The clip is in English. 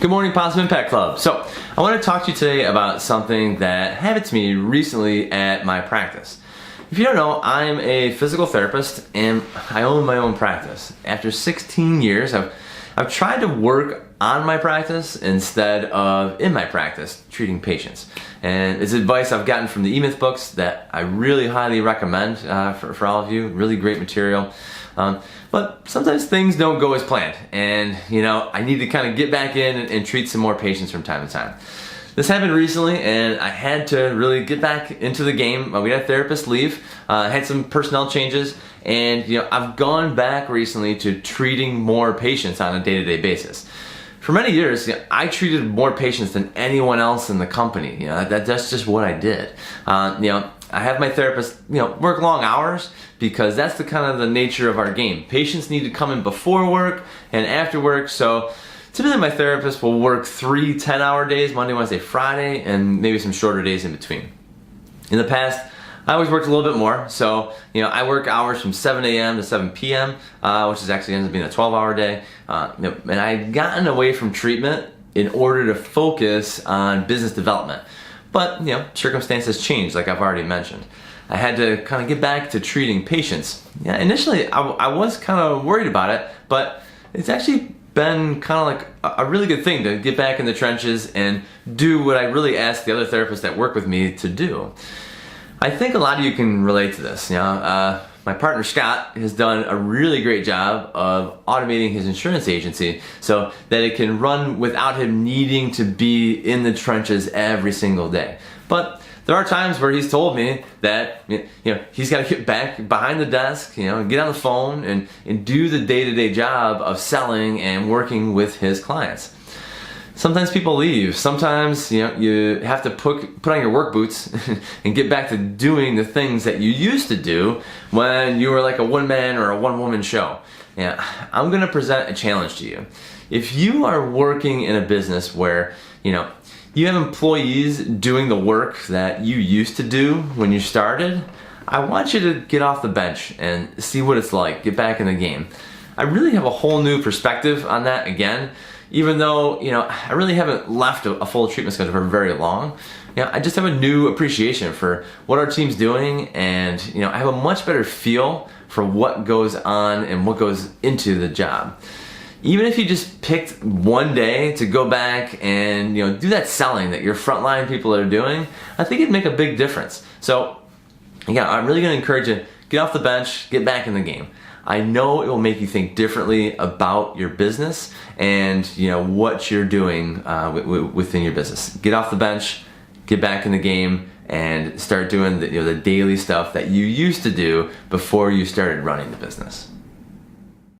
Good morning, Positive Impact Club. So I want to talk to you today about something that happened to me recently at my practice. If you don't know, I'm a physical therapist and I own my own practice. After 16 years, I've tried to work on my practice instead of in my practice, treating patients. And it's advice I've gotten from the E-Myth books that I really highly recommend for all of you. Really great material. But sometimes things don't go as planned, and I need to kind of get back in and treat some more patients from time to time. This happened recently, and I had to really get back into the game. We had a therapist leave, had some personnel changes, and I've gone back recently to treating more patients on a day-to-day basis. For many years, I treated more patients than anyone else in the company. That's just what I did. I have my therapist, work long hours because that's the kind of the nature of our game. Patients need to come in before work and after work, so typically my therapist will work 3 10-hour days, Monday, Wednesday, Friday, and maybe some shorter days in between. In the past, I always worked a little bit more, so I work hours from 7 a.m. to 7 p.m., which actually ends up being a 12-hour day, and I'd gotten away from treatment in order to focus on business development. But circumstances changed, like I've already mentioned. I had to kind of get back to treating patients. Initially, I was kind of worried about it, but it's actually been kind of like a really good thing to get back in the trenches and do what I really asked the other therapists that work with me to do. I think a lot of you can relate to this. My partner Scott has done a really great job of automating his insurance agency so that it can run without him needing to be in the trenches every single day. But there are times where he's told me that he's got to get back behind the desk, get on the phone and do the day-to-day job of selling and working with his clients. Sometimes people leave. Sometimes you have to put on your work boots and get back to doing the things that you used to do when you were like a one-man or a one-woman show. I'm going to present a challenge to you. If you are working in a business where you have employees doing the work that you used to do when you started, I want you to get off the bench and see what it's like. Get back in the game. I really have a whole new perspective on that again. Even though, I really haven't left a full treatment schedule for very long, I just have a new appreciation for what our team's doing, and I have a much better feel for what goes on and what goes into the job. Even if you just picked one day to go back and do that selling that your frontline people are doing, I think it'd make a big difference. So, I'm really going to encourage you, get off the bench, get back in the game. I know it will make you think differently about your business and what you're doing within your business. Get off the bench, get back in the game, and start doing the daily stuff that you used to do before you started running the business.